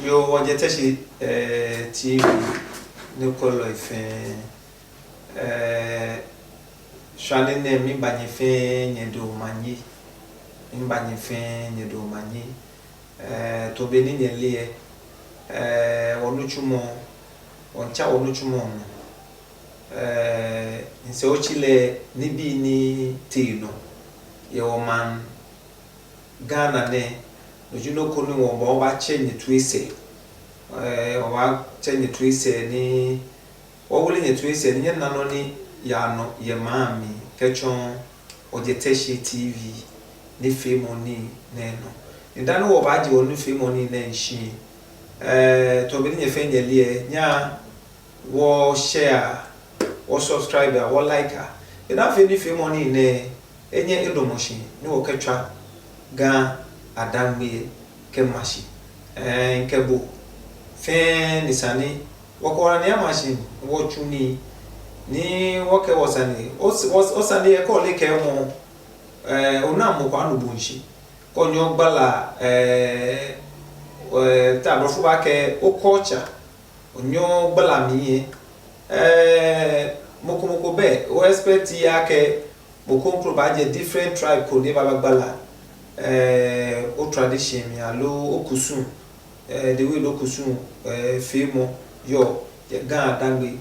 Yo wajeteshi TV Nicolo ife shane ne mi banyefe nyedo manyi nyedo manyi to beni nyelie onuchumo oncha onuchumo nse ochile nibi ni tino ye oman Ghana ne ojuno konu wo ba ba chenye tuise o ba chenye tuise ni wo wole nye tuise ni na no ni ya no ye maami kechon ojeteshi TV ni femoni neno ndano wo ba je onu femoni na nshi to bi nye fenye lie nya wo share wo subscribe wo like ina fe ni femoni ne enye edomoshi ni wo ketwa ga adamwe kemashi nkebo fe nisani wakora ne machine wo chuni ni woke wasani osani e ko le ke mo onamu kwa nu bunshi ko nyo gbala ta bro fu ba ke o culture onyo gbala mi moko be o expect ya ke moko ba je different tribe ko ne baba gbala o tradition mi alo okusun the way lo kusun femo yo ye gan adangbe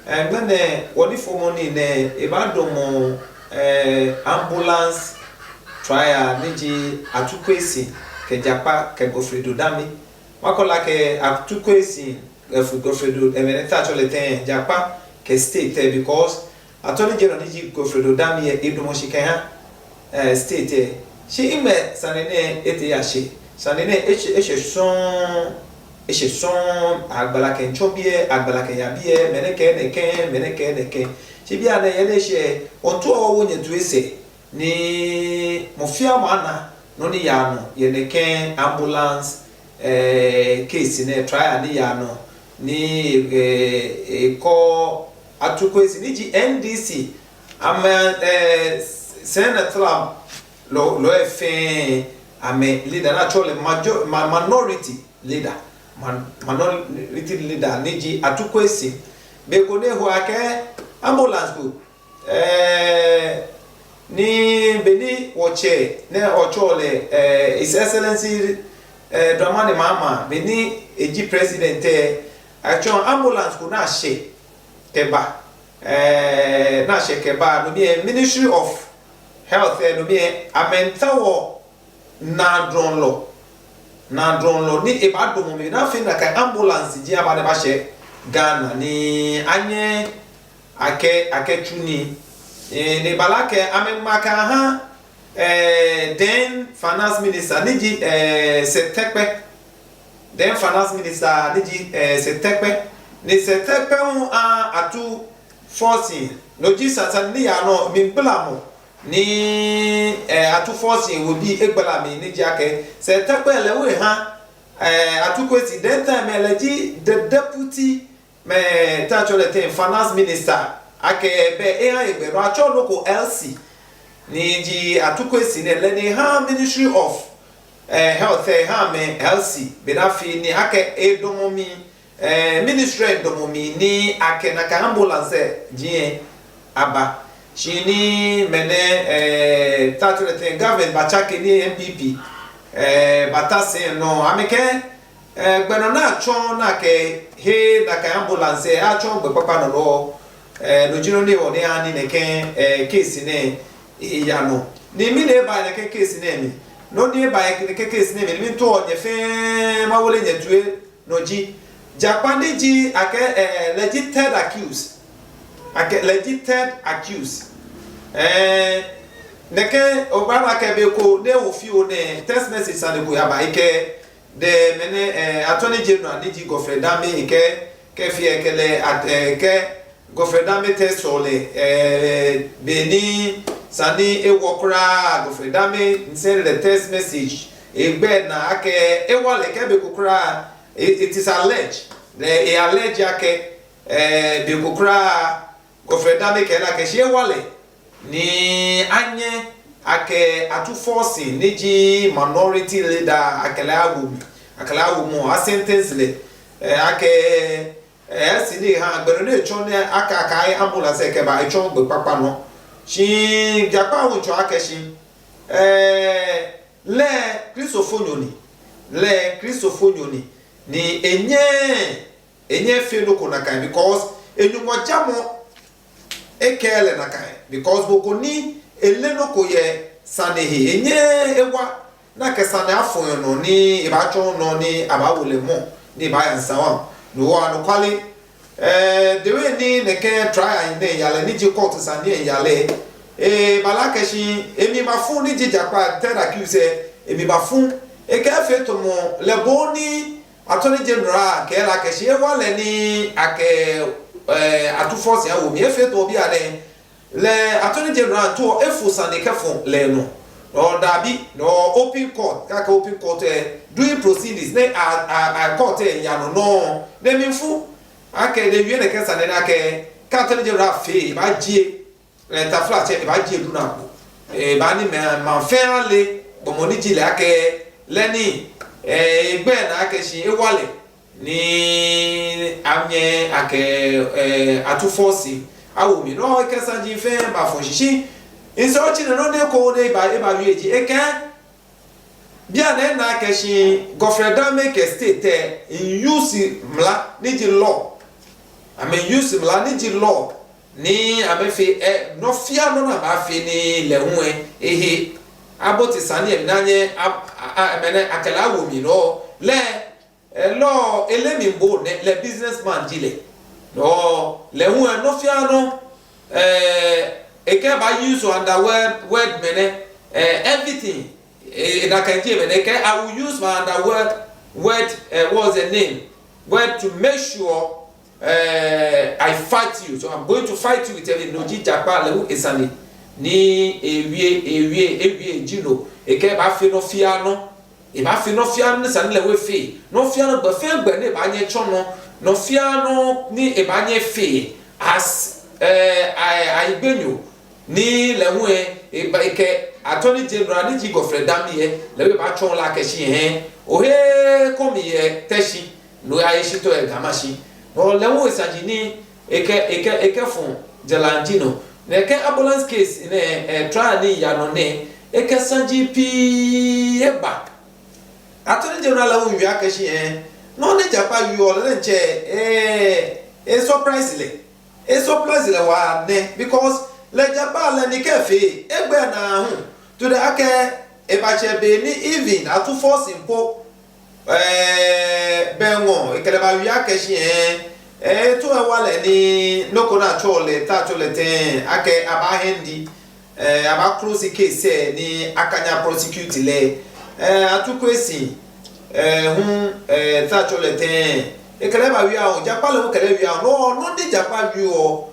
gbene woni fomo ni ne e ba do mo ambulance trial niji atukwesi ke Jakpa ke Gofredo dami wakola ke atukwesi Gofredo emeneta chole ten Jakpa ke state because attorney general niji Gofredo dami e do mo shika state she ime sanene ete ya she sanene eche son agbala ken chobie agbala ken yabie meneke neke she bia na yele she onto owo nye tuese ni mofia mana no ni ya no ye neke ambulance case ne trial ni ya no ni ko atukwesi ni ji NDC ama senator lo efe ame leader actually minority leader niji atukwesi be ko ne ho ake ambulance ko ni beni woche ne ochole his excellency Dramani Mama beni eji president actually ambulance ko na she keba no be Ministry of Health no be amentawo na drone law ni ebado mo me na fi na ka ambulance ji aba de ba she Ghana ni anye ake tuni ni balake amemaka ha then finance minister niji setekpe then finance minister niji setekpe ni setekpe atu forcing loji satan ni ya no mi blamo ni atu forcing will be egbala mi ni jake se tapele we ha atukwesi that time eleji the deputy me tachole ten finance minister ake be egbe acho loko LC ni ji atukwesi ne le ni ha Ministry of Health ha me LC be na fi ni ake edomomi ministry edomomi ni ake na ka ambulance ji aba chini mene tatulete government bachake ni MPP batase no ameke gbeno na chon na ke he na ka ambulance a chon gbe papa no no jino ni woni ani ne ke case ne ya no ni mi ne ba ne ke case ne mi no ni ba ne ke case ne mi to onye fe ma wole nyetue no ji Jakpa ni ji ake legit accused neke obama ke be ko ne ofi o ne text message sane ko yaba ike de mene attorney general ni ji Gofredame ke fi ekele ke Gofredame test ole beni sani ewokra Gofredame send the text message egbe na ake ewale ke be kokra it is alleged the alleged ake be kokra Gofredame ke na ke she wale ni anye ake atu force niji minority leader akele agumi akala wo mu a sentence le ake sini ha gbero ne chon ne aka kai ambulance ke ba chon gbe papa no shi Jakpa wo cho ake shi le Christophonioni ni enye fe no kona kai because enyumo jamo ekele na kai because boko ni ele no ko ye sanehi enye ewa na ke sane afon no ni ibacho no ni abawole mo ni ba yansawa no wa no kwale the way ni ne ke try ne yale ni ji court sane yale balakeshi emi ba fun ni ji Jakpa tera accuse emi ba fun e ke fe to mo le boni attorney general ke la keshi e wale ni ake atu force ya wo mi e fe to bi ale le attorney general to efu sane ke fun le no or dabi no open court kaka open court doing proceedings ne a court ya no ne minfu ake de wie ne ke sane na ke attorney general fe ba jie ta flat e ba jie du na ko ba ni ma fe ale bomoni jile ake leni gbe na ake shi e wale ni amye ake atu force awo mi no ke sanji fe ba fo shishi inso chi no ne ko ne ba e ba wi eji eke bia na ake shi gofreda make state in use mla ni ji law I mean use mla ni ji law ni amefe no fia no na ba fe ni le hu ehe aboti sani e nanye amene akala wo mi no le lo elemi mbo le businessman jile no le hu no fia no eke ba use under word mene everything that can give mene ke I will use my under word what's the name word to make sure I fight you, so I'm going to fight you with every no Jakpa lewu esani ni ewie jino eke ba fe no fia no e ba fe no fia no sani lewe fe no fia no gbe ne ba nye chono no fia no ni e ba nye fe as I gbenyo ni lewu e ba eke attorney general ni ji gofreda mi e lewe ba chon la keshi o he komi e teshi no ya shito e gamashi no lewu esanji ni eke fun jelantino na eke ambulance case ne trial ni ya no ne eke sanji pi eba attorney general lewu wi akeshi no ne Jakpa wi o le nche surprise le wa ne because le Jakpa le ni kefe egbe na hu to the ake ebache be ni even atu force impo bengo ikeleba wi akeshi to wale ni noko na chole ta chole ten ake aba hendi aba close case ni akanya prosecute le atu kwesi hu ta chole ten ikeleba wi a Jakpa le kele wi a no di Jakpa wi o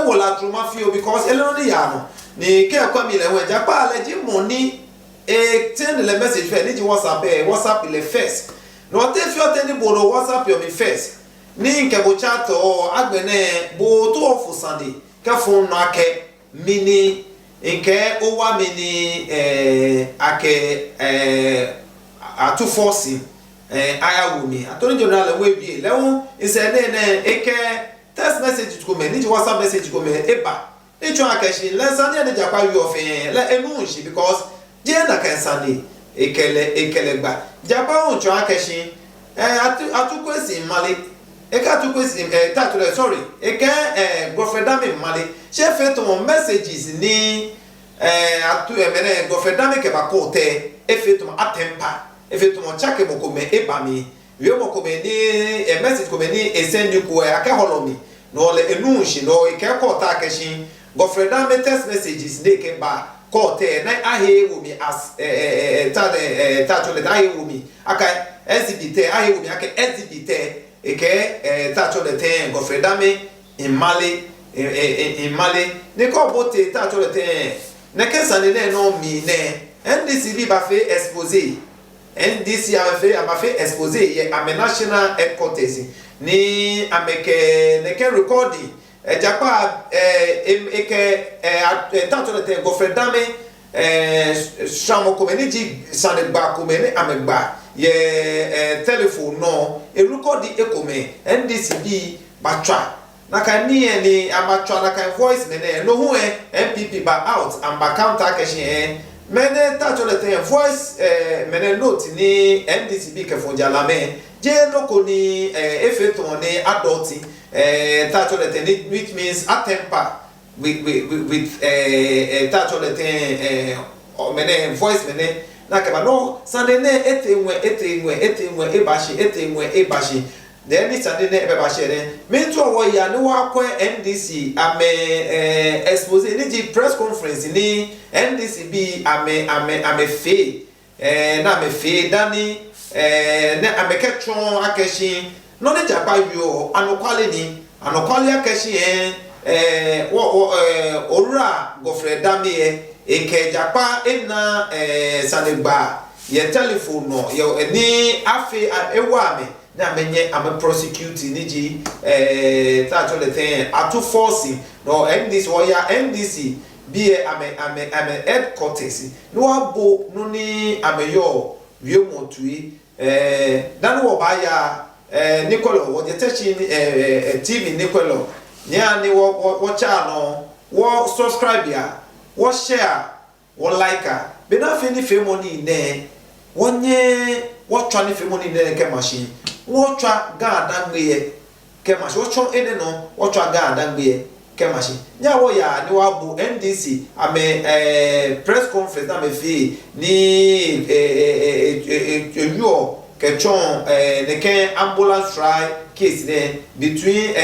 wola trauma feel because ele no ni ya no ni ke kwa mi le we Jakpa le ji money send the message for any WhatsApp le first no te fi o te ni boro WhatsApp yo mi first ni nke bo chat o agbene bo to ofu Sunday ke phone no ake mini nke o wa mini ake atu force aya wo mi atoni general we bi lewu ise ne eke text message to me ni WhatsApp message ko me eba echo akeshi le Sunday ne Jakpa wi ofin le enu nshi because je na kan Sunday ekele gba Jakpa on cho akeshi atu kwesi male eka atu kwesi tatule sorry eke gofreda me male she fe to messages ni atu emene gofreda me ke ba ko te efe to atempa efe to chake mo ko me eba mi wi mo ko me ni message ko me ni esend ko ake holomi no le enu nshi no eke ko ta akeshi gofreda me text messages de ke ba kote na ahe wo mi as tatole da ahe wo mi aka exhibite ahe wo mi aka exhibite eke tatole ten gofreda me imale ne ko bote tatole ten ne ke sanene no mi ne NDC bi ba fe exposé NDC a fait exposé ye a national headquarters ni ameke ne ke recording Jakpa tanto te gofreda me shamo komeni ji sane gba komeni amegba ye telephone no e record the ekome NDC bi batwa na kan ni abatwa na kan voice ne no hu MPP ba out and ba counter question mene ta to le voice mene note ni NDC bi ke fo jalame je loko ni efeton ni adulti ta to le which means atempa with ta to le mene voice mene na kaba no sande ne etenwe ebashi then ni sande ne ebashi ne me to wo ya ne wa kwa NDC ame expose ni ji press conference ni NDC bi ame fe na me fe dani ne ame ketron akeshi no ne Jakpa yo anokwale akeshi ora gofre dami eke Jakpa ena sanegba ye telephone no ye ni afi ewa me na menye am prosecute ni ji ta to the thing atu forcing no NDC oya NDC be ame headquarters no abo no ni ameyo wie motui dan wo ba ya Nicolo wo je techi TV Nicolo nya ni wo cha no wo subscribe ya wo share wo like be na fe ni fe money ne wonye wo twa ni fe money ne ke machine wo twa ga adangbe ke machine wo twa ene no wo twa ga adangbe ke machine nya wo ya ni wa bu NDC ame press conference na me fi ni yo ke chon ne ke ambulance try case ne between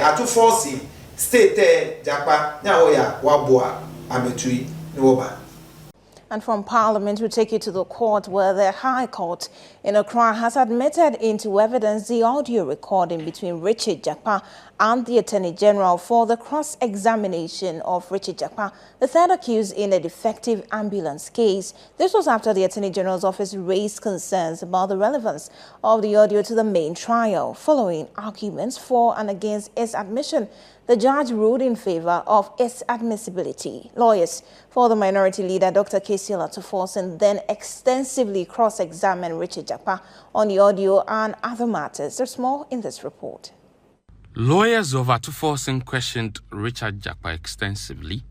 atu forcing state Jakpa nya wo ya wa bu ametui ni wo ba. And from Parliament, we take you to the court where the High Court in Accra has admitted into evidence the audio recording between Richard Jakpa and the Attorney General for the cross-examination of Richard Jakpa, the third accused in a defective ambulance case. This was after the Attorney General's office raised concerns about the relevance of the audio to the main trial. Following arguments for and against its admission, the judge ruled in favor of its admissibility. Lawyers for the minority leader, Dr. K.C. Olatuforsen, then extensively cross-examined Richard Jakpa on the audio and other matters. There's more in this report. Lawyers of Olatuforsen questioned Richard Jakpa extensively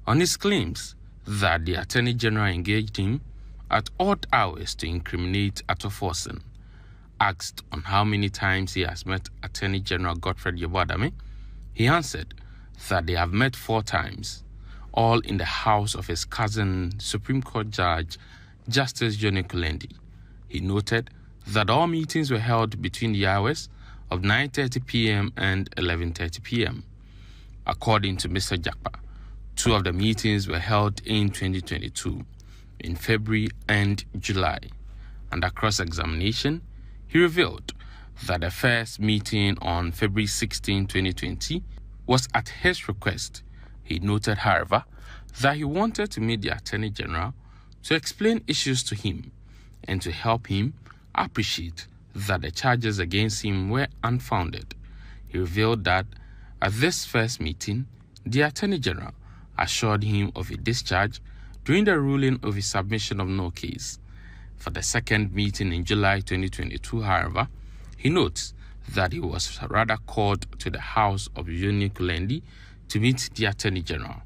on his claims that the Attorney General engaged him at odd hours to incriminate Olatuforsen. Asked on how many times he has met Attorney General Godfred Yeboadame, he answered that they have met 4 times, all in the house of his cousin, Supreme Court Judge Justice Johnny Kulendi. He noted that all meetings were held between the hours of 9:30 p.m. and 11:30 p.m. According to Mr. Jakpa, 2 of the meetings were held in 2022, in February and July. Under cross-examination, he revealed that the first meeting on February 16, 2020 was at his request. He noted, however, that he wanted to meet the Attorney General to explain issues to him and to help him appreciate that the charges against him were unfounded. He revealed that at this first meeting, the Attorney General assured him of a discharge during the ruling of his submission of no case. For the second meeting in July 2022, however, he notes that he was rather called to the house of Johnny Kulendi to meet the Attorney General.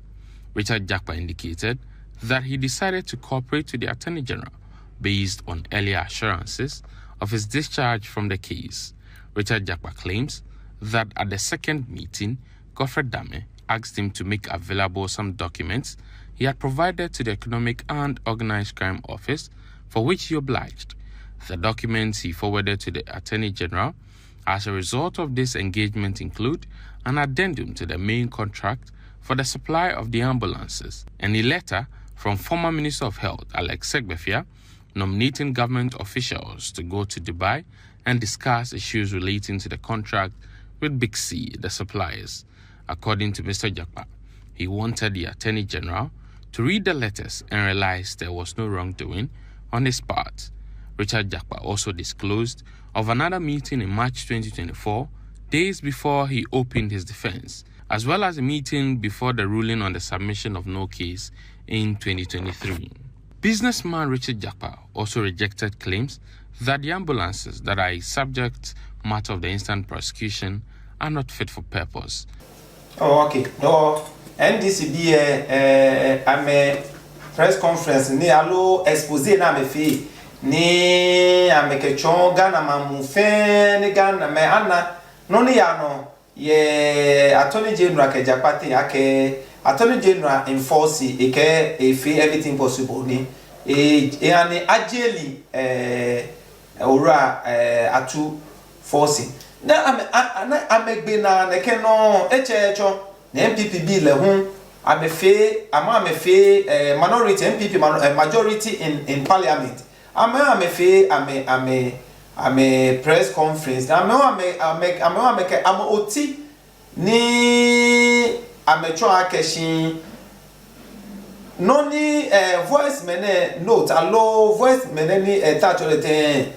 Richard Jakpa indicated that he decided to cooperate with the Attorney General based on earlier assurances of his discharge from the case. Richard Jakpa claims that at the second meeting, Godfred Dame asked him to make available some documents he had provided to the Economic and Organized Crime Office, for which he obliged. The documents he forwarded to the Attorney General as a result of this engagement include an addendum to the main contract for the supply of the ambulances and a letter from former Minister of Health Alex Segbefia nominating government officials to go to Dubai and discuss issues relating to the contract with Big C, the suppliers. According to Mr. Jakpa, he wanted the Attorney General to read the letters and realize there was no wrongdoing on his part. Richard Jakpa also disclosed of another meeting in March 2024, days before he opened his defense, as well as a meeting before the ruling on the submission of no case in 2023. Businessman Richard Jakpa also rejected claims that the ambulances that are a subject matter of the instant prosecution are not fit for purpose. Oh, okay. No, NDCB I'm a press conference ni alo exposé na me fi ni amekechon Ghana mamufe ni Ghana me ana no ni ya no ye Attorney General ke Jakpa ake Attorney General enforce eke efi everything possible ni ani ajeli ora atu forcing na amegbe na neke no echecho na MPP bill hu amefe minority MPP majority in parliament amefe ame press conference na ame oti ni amecho akeshin no ni voice mene note allo voice mene ni touch on the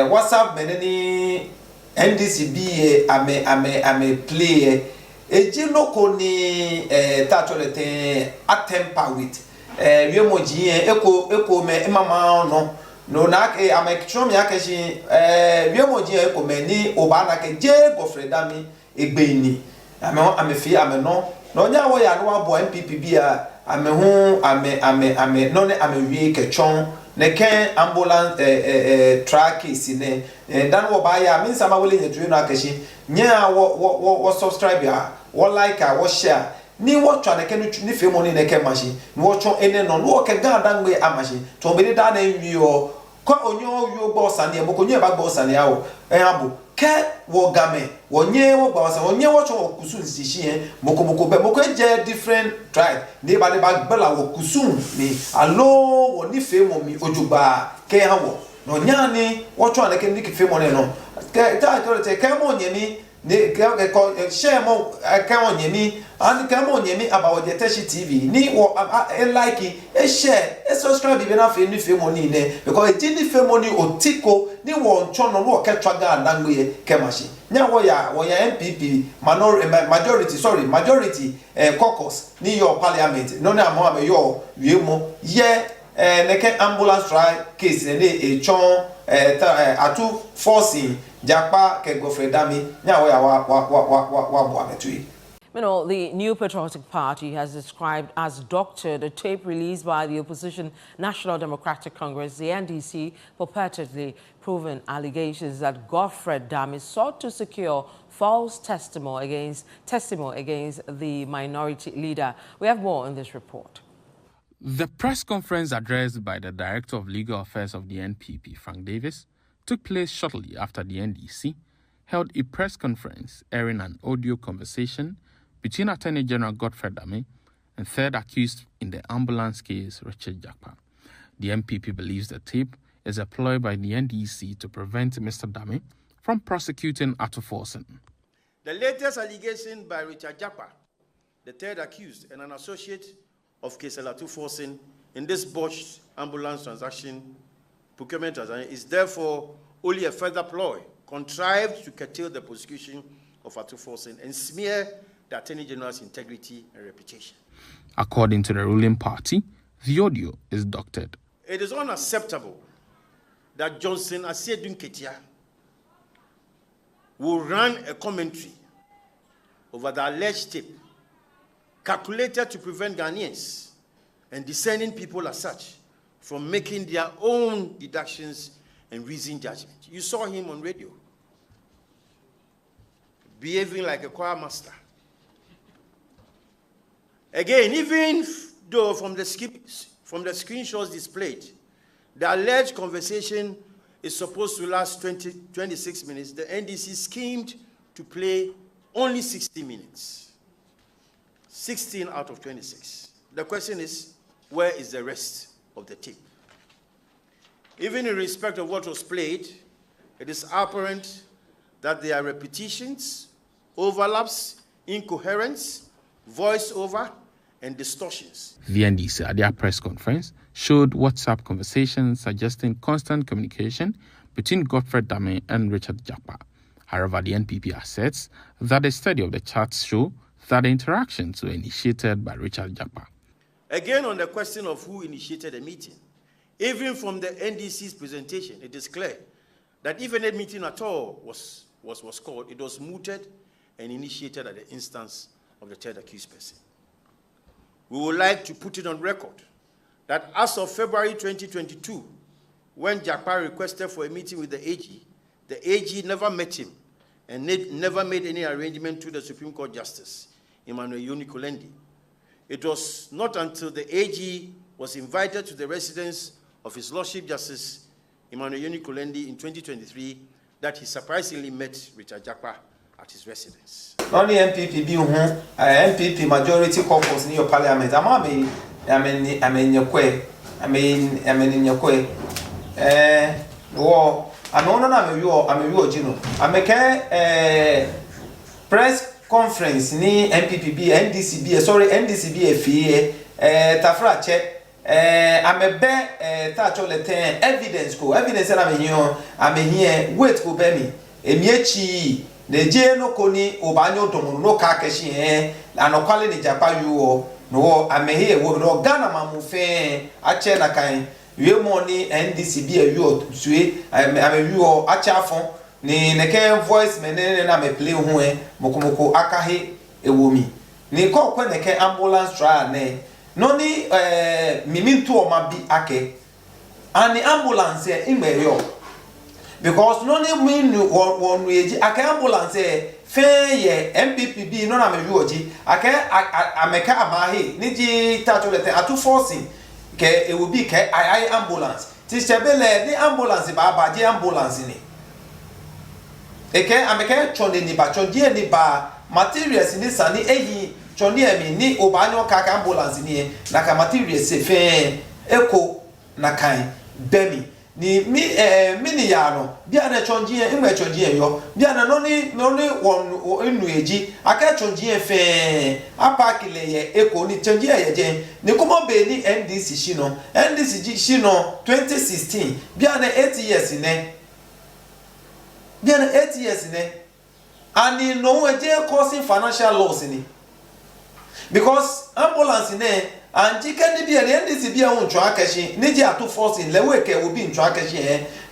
WhatsApp mene ni NDCB ame play ejiloko ni touch on the atemper with we moji eko me mama no na ame kitrom ya keshi we moji eko me ni oba na ke je gofre dami egbeni ame fi ame no nya wo ya no abo MPP bia ame hu ame no ne ame wi kechon ne ken ambulance track is ne dan wo ba ya min sama wole nyetu no akashi nya wo subscribe ya wo like wo share ni wo twa ne ken ni fe mo ni ne ken mashi ni wo chon ene no wo ke ga dan gbe amashi to be da na wi o ko onyo wi o gbo sane mo ko nye ba gbo sane awo abu ke wo game wo nye wo gba wasa wo nye wo chon kusun sisi moko be moko je different tribe ni ba gbela wo kusun ni allo wo ni fe mo mi ojugba ke ha wo no nya ni wo chon na ke ni ke fe mo ne no ke ta to te ke mo nye mi ni ke share mo ke mo nye mi and ke mo nye mi about the Teshi TV ni wo like share subscribe bi na fe ni fe mo ni ne because e ni fe mo ni otiko ni wo nchon no wo ke twaga ndangwe kemashi nya wo ya MPP majority caucus ni your parliament no na mo yo wiemo ye neke ambulance strike case ne e chon atu forcing Jakpa ke gofre dami nya wo ya wa bo ametui. You know, the New Patriotic Party has described as doctored a tape released by the opposition National Democratic Congress, the NDC, purportedly proven allegations that Godfred Dami sought to secure false testimony against the minority leader. We have more in this report. The press conference addressed by the Director of Legal Affairs of the NPP, Frank Davis, took place shortly after the NDC held a press conference airing an audio conversation between Attorney General Godfred Dami and third accused in the ambulance case, Richard Jakpa. The MPP believes the tape is a ploy by the NDC to prevent Mr. Dami from prosecuting Atu Forsen. The latest allegation by Richard Jakpa, the third accused and an associate of case Atu Forsen in this botched ambulance procurement transaction, is therefore only a further ploy contrived to curtail the prosecution of Atu Forsen and smear the Attorney General's integrity and reputation. According to the ruling party, the audio is doctored. It is unacceptable that Johnson Asiedun Ketia will run a commentary over the alleged tape calculated to prevent Ghanaians and discerning people as such from making their own deductions and reasoned judgment. You saw him on radio behaving like a choir master. Again, even though from the screenshots displayed, the alleged conversation is supposed to last 26 minutes, the NDC schemed to play only 60 minutes. 16 out of 26. The question is, where is the rest of the tape? Even in respect of what was played, it is apparent that there are repetitions, overlaps, incoherence, voice-over, and distortions. The NDC at their press conference showed WhatsApp conversations suggesting constant communication between Godfred Dami and Richard Jakpa. However, the NPP asserts that a study of the chats show that the interactions were initiated by Richard Jakpa. Again, on the question of who initiated the meeting, even from the NDC's presentation, it is clear that if any meeting at all was called, it was mooted and initiated at the instance of the third accused person. We would like to put it on record that as of February 2022, when Jakpa requested for a meeting with the AG never met him and never made any arrangement to the Supreme Court Justice, Emmanuel Yoni-Kolendi. It was not until the AG was invited to the residence of His Lordship Justice Emmanuel Yoni-Kolendi in 2023 that he surprisingly met Richard Jakpa at his residence. Only MPP be MPP majority caucus in your parliament. I mean your way. I'm a Gino. I make press conference ni MPP NDCB NDCB fee tafra check I'm a be touch all the ten evidence I'm here wait go be me emiechi the je no koni obanyo domo no ka keshi and kwale ni Jakpa you no I'm here no Ghana mamu fe ache na kan we money NDCB you sue I'm you achafon ni neke voice menene na me play ho mokomoko akahe ewomi ni ko kwa neke ambulance trial ne no ni mimintu o ma bi ake and ambulance imeyo because no ni minu won weji ake ambulance fe ye MPPB no na me yuoji ake ameka amahe ni ji tatolete atu forcing ke ewobi ke ai ambulance ti sebele ni ambulance ba je ambulance ni eke ameke chonde ni ba chonde ni ba materials ni sani ehi chonde emi ni obanyo kaka ambulance ni na ka materials se fe eko na kan bemi ni mini ya no bia na chonde enwe chonde yo bia na no ni won enu eji aka chonde fe apakile ye eko ni chonde ye je ni kumo be ni NDC shino NDC shino 2016 bia na 8 years ne bia na 8 years ne and no we causing financial loss ni because ambulance ne anti kan bia na NDC bia won twa akashi ni je ato force in lewe ke obi ntwa akashi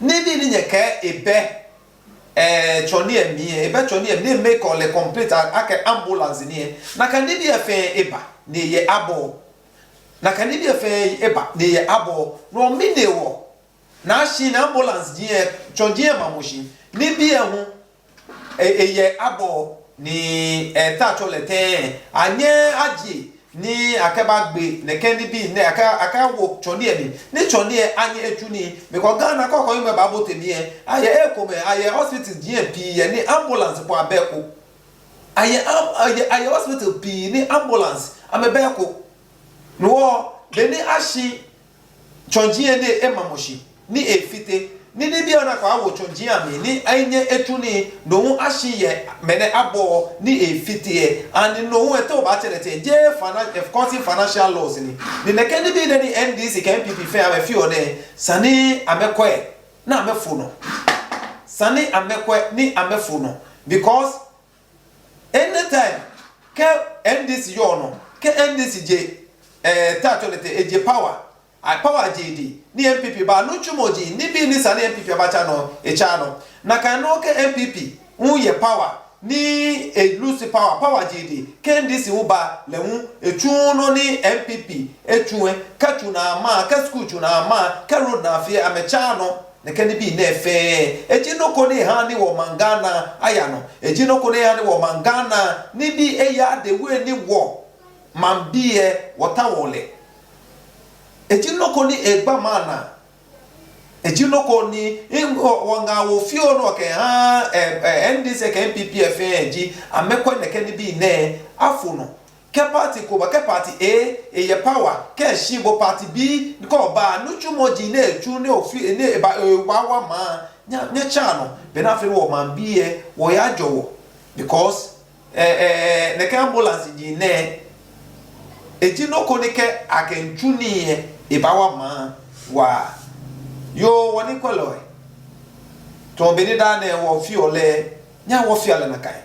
ni bi ni nyeka ebe choni emi ebe choni emi ne make all complete aka ambulance ni na kan bia fe eba ne ye abo na kan bia fe eba ne ye abo no mi ne wo na shi na ambulance je chonje mamoshi ni bia hu eye abo ni tatolete anye aji ni akabagbe ne kendi bi ne aka wo choni emi ni choni anye etuni because Ghana kokko yime babo temi aye ekome aye hospital GP ye ni ambulance po abeko aye hospital P ni ambulance amebeko no beni ashi chonji ne emamoshi ni efite ni bia na kwa wo chonji ami ni anye etuni no ashi ye mene abo ni efite and no wo eto ba chelete je financial loss ni neke ni bi ni NDC ka MPP fe ame fi ode sani amekwe na amefu no sani amekwe ni amefu no because anytime ke NDC yo no ke NDC je tatolete eje power power JD ni MPP ba no chumoji ni bi ni sani MPP ba cha no echa no na kan no ke MPP unye power ni lose power JD ke NDC uba le hu echu no ni MPP echuwe ka chu na ma ka school chu na ma ka road na afie amecha no ne ke ni bi na efe eji no ko ni ha ni wo mangana aya no eji no ko ni ha ni wo mangana ni bi eya de we ni wo mambie wotawole ejinoko ni egba mana ejinoko ni wanga wo fio no ke ha NDC ke MPP FNG amekwa ne ke ni bi ne afuno ke party ko ba ke party A ye power ke shibo party B ko ba no chumoji na echu ne ofi ne ba wa ma nya chano be na fe wo man bi wo ya jowo because ne ke ambulance ji ne ejinoko ni ke akenchu ni ibawa ma wa yo woni kwelo to be ni da na wo fi ole nya wo fi ale na kai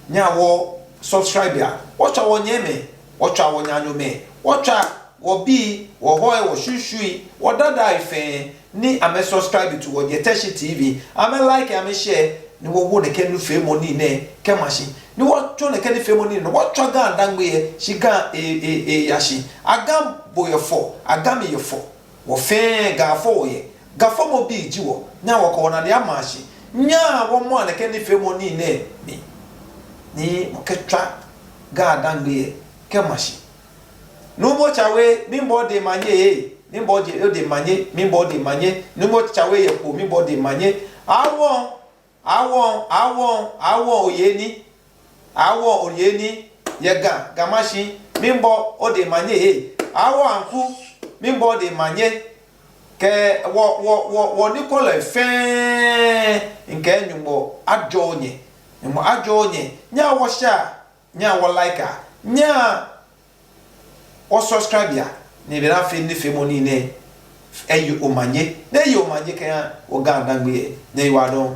nya wo subscribe ya wo cha wo nyeme wo cha wo nyanyo me wo cha obi wo hoye wo shushui wo dada ife ni ame subscribe to wo Yeteshi TV ame like ame share ni wo wo ne kenu fe money ne kemashi ni wo twa ne kenu fe money no wo twa ga dangbe ye shiga yashi agam boyefo agam yefo wo fe ga fo ye ga fo mo bi ji wo nya wo ko na ne amashi nya wo mo ne kenu fe money ne ni mo ketwa ga dangbe ye kemashi numo chawe mimbo de manye mimbo de manye mimbo de manye numo chawe ye ko mimbo de manye awon oyeni yega gamashi mimbo o de manye awon anku mimbo de manye ke wo Nicola fe nke nyumbo ajonye nya wo sha nya wo like nya o subscribe ya ni be na fe ni fe money ne eyi omanye ne yi omanye kan o ga dangbe ne yi wa don